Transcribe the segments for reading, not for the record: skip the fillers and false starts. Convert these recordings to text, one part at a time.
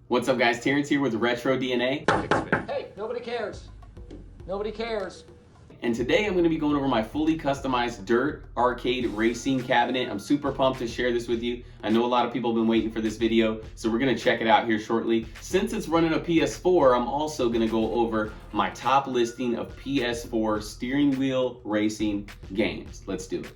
What's up guys, Terrence here with Retro DNA. Hey, nobody cares. Nobody cares. And today I'm going to be going over my fully customized dirt arcade racing cabinet. I'm super pumped to share this with you. I know a lot of people have been waiting for this video, so we're going to check it out here shortly. Since it's running a PS4, I'm also going to go over my top listing of PS4 steering wheel racing games. Let's do it.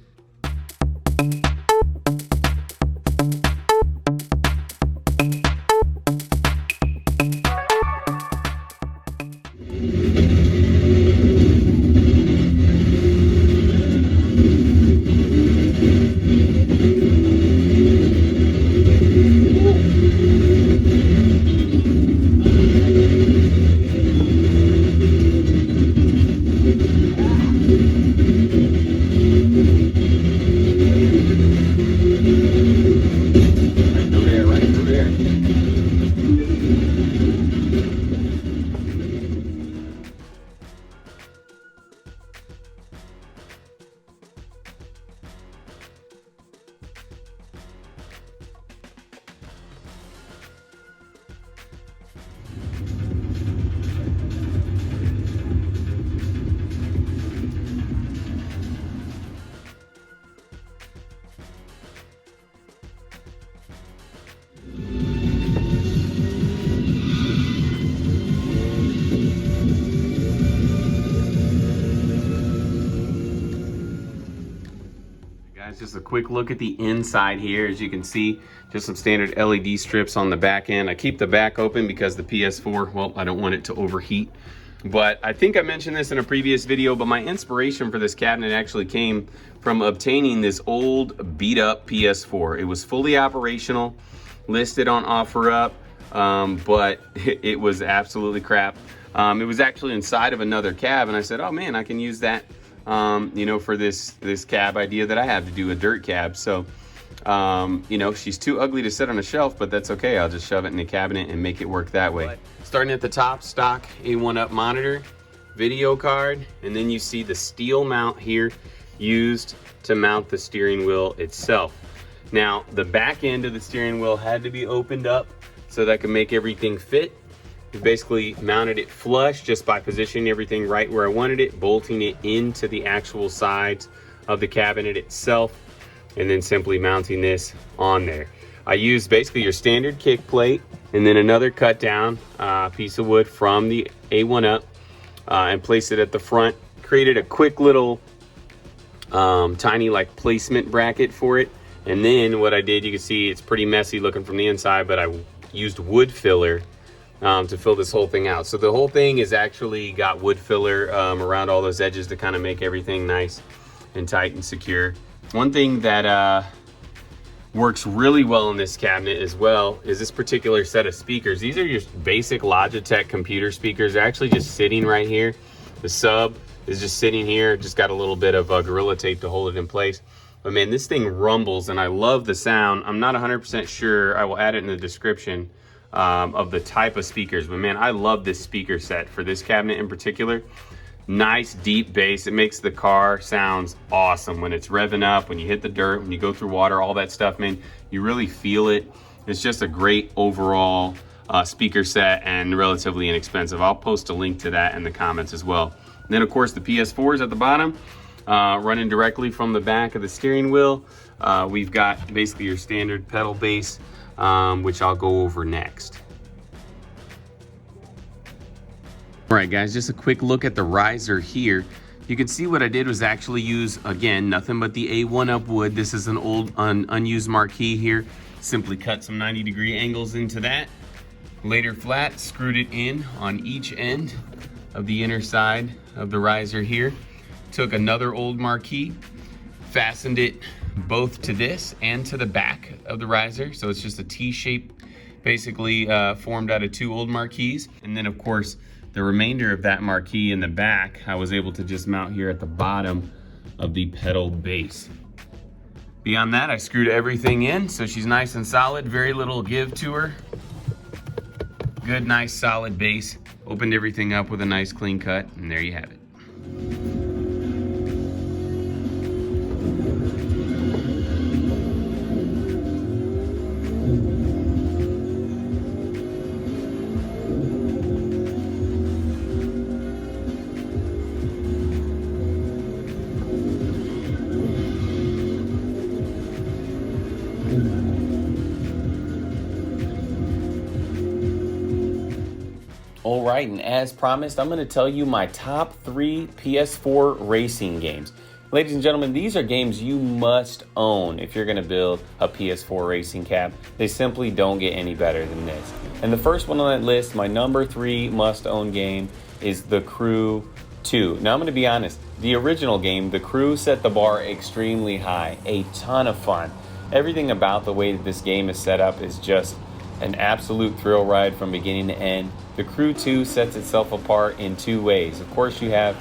Just a quick look at the inside here. As you can see, just some standard LED strips on the back end. I keep the back open because the PS4, well, I don't want it to overheat. But I think I mentioned this in a previous video, but my inspiration for this cabinet actually came from obtaining this old beat up PS4. It was fully operational, listed on OfferUp, but it was absolutely crap. It was actually inside of another cab, and I said, oh man, I can use that you know, for this cab idea that I have to do a dirt cab. So, you know, she's too ugly to sit on a shelf, but that's okay. I'll just shove it in the cabinet and make it work that way. Starting at the top, stock A1up monitor, video card, and then you see the steel mount here used to mount the steering wheel itself. Now, the back end of the steering wheel had to be opened up so that I could make everything fit. We basically mounted it flush just by positioning everything right where I wanted it, bolting it into the actual sides of the cabinet itself, and then simply mounting this on there. I used basically your standard kick plate and then another cut down piece of wood from the A1up and placed it at the front. Created a quick little tiny like placement bracket for it. And then what I did, you can see it's pretty messy looking from the inside, but I used wood filler to fill this whole thing out. So the whole thing is actually got wood filler around all those edges to kind of make everything nice and tight and secure. One thing that works really well in this cabinet as well is this particular set of speakers. These are just basic Logitech computer speakers. They're actually just sitting right here. The sub is just sitting here, just got a little bit of Gorilla Tape to hold it in place. But man, this thing rumbles and I love the sound. I'm not 100% sure, I will add it in the description, of the type of speakers, but man, I love this speaker set for this cabinet in particular. Nice deep bass. It makes the car sounds awesome when it's revving up, when you hit the dirt, when you go through water, all that stuff, man, you really feel it. It's just a great overall speaker set and relatively inexpensive. I'll post a link to that in the comments as well. And then of course the PS4 is at the bottom, running directly from the back of the steering wheel. We've got basically your standard pedal base, which I'll go over next. All right guys, just a quick look at the riser here. You can see what I did was actually use, again, nothing but the A1up wood. This is an old unused marquee here. Simply cut some 90-degree angles into that. Laid her flat, screwed it in on each end of the inner side of the riser here. Took another old marquee, fastened it both to this and to the back of the riser. So it's just a T-shape, basically formed out of two old marquees. And then of course, the remainder of that marquee in the back, I was able to just mount here at the bottom of the pedal base. Beyond that, I screwed everything in so she's nice and solid, very little give to her. Good, nice, solid base. Opened everything up with a nice clean cut, and there you have it. All right, and as promised, I'm going to tell you my top 3 PS4 racing games. Ladies and gentlemen, these are games you must own if you're going to build a PS4 racing cab. They simply don't get any better than this. And the first one on that list, my number 3 must-own game, is The Crew 2. Now, I'm going to be honest. The original game, The Crew, set the bar extremely high. A ton of fun. Everything about the way that this game is set up is just an absolute thrill ride from beginning to end. The Crew 2 sets itself apart in 2 ways. Of course, you have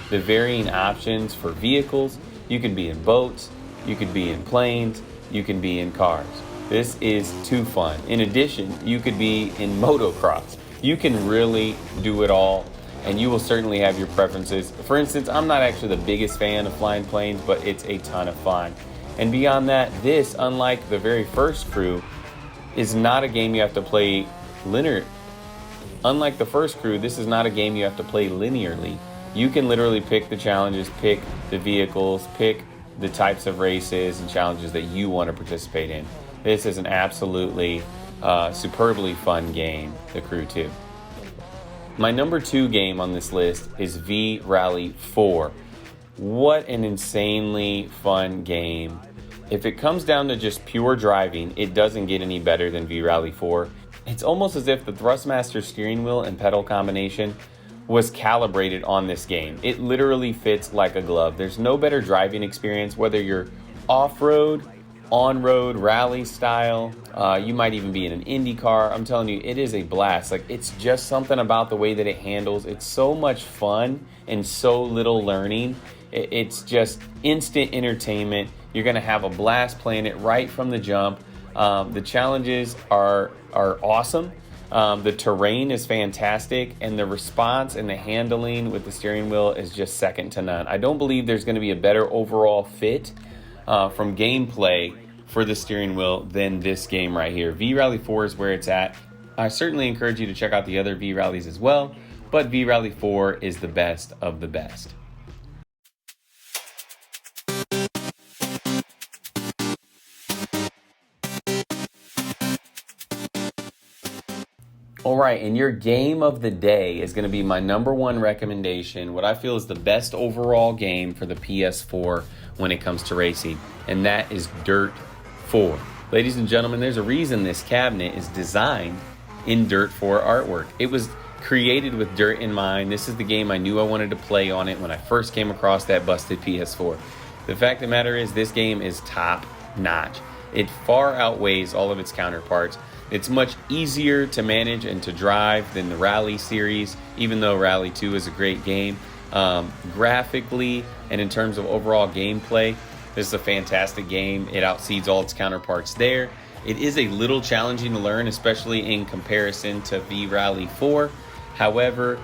the varying options for vehicles. You can be in boats, you could be in planes, you can be in cars. This is too fun. In addition, you could be in motocross. You can really do it all, and you will certainly have your preferences. For instance, I'm not actually the biggest fan of flying planes, but it's a ton of fun. And beyond that, this, unlike the very first Crew, is not a game you have to play linear. Unlike the first Crew, this is not a game you have to play linearly. You can literally pick the challenges, pick the vehicles, pick the types of races and challenges that you want to participate in. This is an absolutely superbly fun game, The Crew 2. My number 2 game on this list is V-Rally 4. What an insanely fun game. If it comes down to just pure driving, it doesn't get any better than V-Rally 4. It's almost as if the Thrustmaster steering wheel and pedal combination was calibrated on this game. It literally fits like a glove. There's no better driving experience, whether you're off-road, on-road, rally style. You might even be in an Indy car. I'm telling you, it is a blast. Like, it's just something about the way that it handles. It's so much fun and so little learning. It's just instant entertainment. You're going to have a blast playing it right from the jump. The challenges are awesome. The terrain is fantastic, and the response and the handling with the steering wheel is just second to none. I don't believe there's going to be a better overall fit from gameplay for the steering wheel than this game right here. V-Rally 4 is where it's at. I certainly encourage you to check out the other V-Rallies as well, but V-Rally 4 is the best of the best. All right, and your game of the day is going to be my number 1 recommendation, what I feel is the best overall game for the PS4 when it comes to racing, and that is Dirt 4. Ladies and gentlemen, there's a reason this cabinet is designed in Dirt 4 artwork. It was created with dirt in mind. This is the game I knew I wanted to play on it when I first came across that busted PS4. The fact of the matter is, this game is top notch. It far outweighs all of its counterparts. It's much easier to manage and to drive than the Rally series, even though Rally 2 is a great game. Graphically and in terms of overall gameplay, this is a fantastic game. It outseeds all its counterparts there. It is a little challenging to learn, especially in comparison to V-Rally 4. However,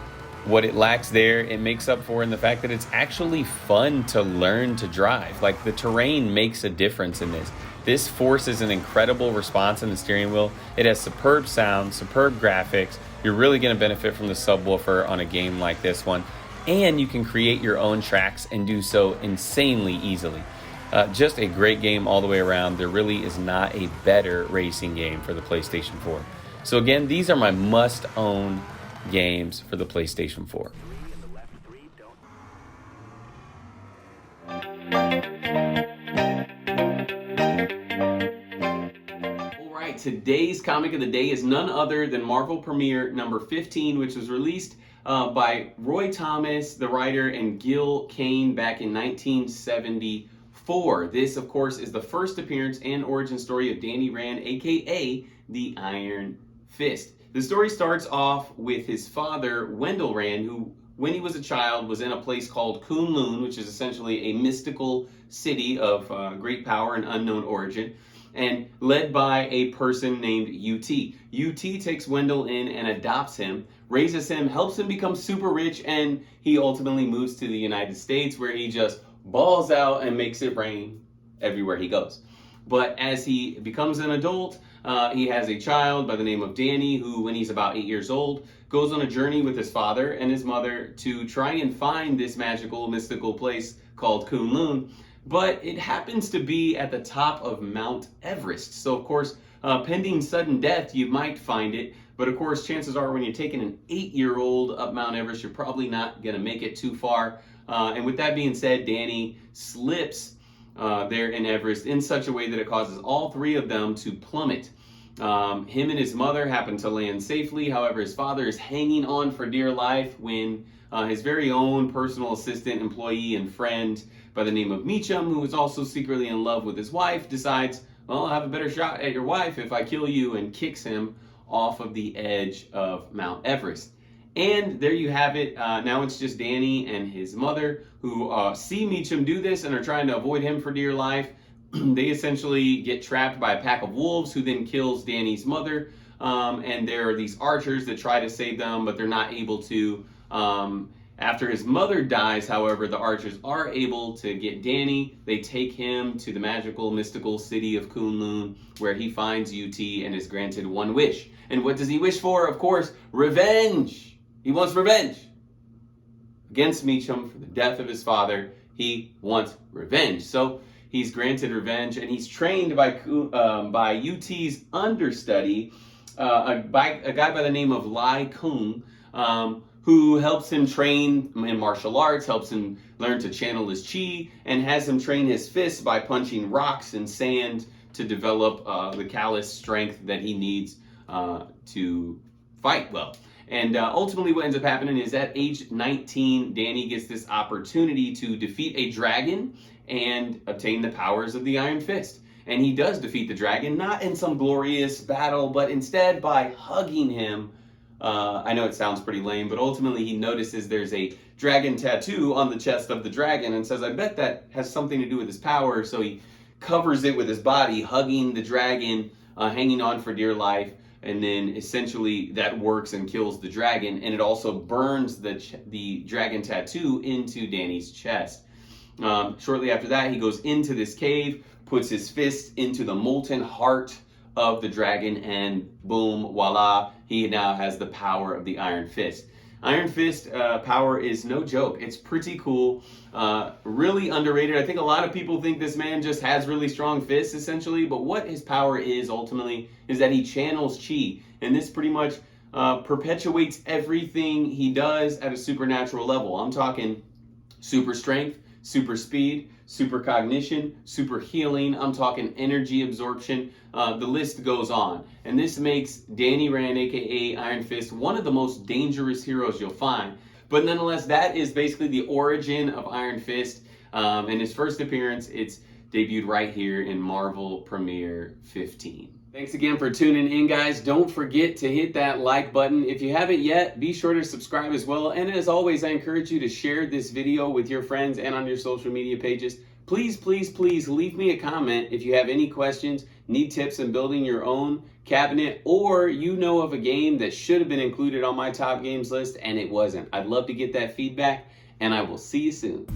what it lacks there, it makes up for in the fact that it's actually fun to learn to drive. Like, the terrain makes a difference in this. This forces an incredible response in the steering wheel. It has superb sound, superb graphics. You're really going to benefit from the subwoofer on a game like this one. And you can create your own tracks and do so insanely easily. Just a great game all the way around. There really is not a better racing game for the PlayStation 4. So again, these are my must-own games for the PlayStation 4. Today's comic of the day is none other than Marvel Premiere number 15, which was released by Roy Thomas, the writer, and Gil Kane back in 1974. This, of course, is the first appearance and origin story of Danny Rand, aka the Iron Fist. The story starts off with his father, Wendell Rand, who, when he was a child, was in a place called Kunlun, which is essentially a mystical city of great power and unknown origin, and led by a person named UT. UT takes Wendell in and adopts him, raises him, helps him become super rich, and he ultimately moves to the United States, where he just balls out and makes it rain everywhere he goes. But as he becomes an adult, he has a child by the name of Danny, who, when he's about 8 years old, goes on a journey with his father and his mother to try and find this magical, mystical place called Kunlun. But it happens to be at the top of Mount Everest. So, of course, Pending sudden death, you might find it. But of course, chances are when you're taking an 8-year-old up Mount Everest, you're probably not going to make it too far. And with that being said, Danny slips there in Everest in such a way that it causes all three of them to plummet. Him and his mother happen to land safely. However, his father is hanging on for dear life when his very own personal assistant, employee, and friend by the name of Meacham, who is also secretly in love with his wife, decides, well, I'll have a better shot at your wife if I kill you, and kicks him off of the edge of Mount Everest. And there you have it. Now it's just Danny and his mother who see Meacham do this and are trying to avoid him for dear life. They essentially get trapped by a pack of wolves who then kills Danny's mother. And there are these archers that try to save them, but they're not able to. After his mother dies, however, the archers are able to get Danny. They take him to the magical, mystical city of Kunlun, where he finds UT and is granted one wish. And what does he wish for? Of course, revenge. He wants revenge against Meacham for the death of his father. He wants revenge. So he's granted revenge, and he's trained by UT's understudy, a guy by the name of Lai Kung, who helps him train in martial arts, helps him learn to channel his chi, and has him train his fists by punching rocks and sand to develop the callous strength that he needs to fight well. And ultimately what ends up happening is at age 19, Danny gets this opportunity to defeat a dragon and obtain the powers of the Iron Fist. And he does defeat the dragon, not in some glorious battle, but instead by hugging him. I know it sounds pretty lame, but ultimately he notices there's a dragon tattoo on the chest of the dragon and says, I bet that has something to do with his power. So he covers it with his body, hugging the dragon, hanging on for dear life. And then essentially that works and kills the dragon. And it also burns the dragon tattoo into Danny's chest. Shortly after that, he goes into this cave, puts his fist into the molten heart of the dragon, and boom, voila, he now has the power of the Iron Fist. Iron Fist power is no joke. It's pretty cool, really underrated. I think a lot of people think this man just has really strong fists, essentially, but what his power is ultimately is that he channels chi, and this pretty much perpetuates everything he does at a supernatural level. I'm talking super strength, super speed, super cognition, super healing. I'm talking energy absorption. The list goes on. And this makes Danny Rand, aka Iron Fist, one of the most dangerous heroes you'll find. But nonetheless, that is basically the origin of Iron Fist. And his first appearance, it's debuted right here in Marvel Premiere 15. Thanks again for tuning in, guys. Don't forget to hit that like button. If you haven't yet, be sure to subscribe as well. And as always, I encourage you to share this video with your friends and on your social media pages. Please, please, please leave me a comment if you have any questions, need tips in building your own cabinet, or you know of a game that should have been included on my top games list and it wasn't. I'd love to get that feedback, and I will see you soon.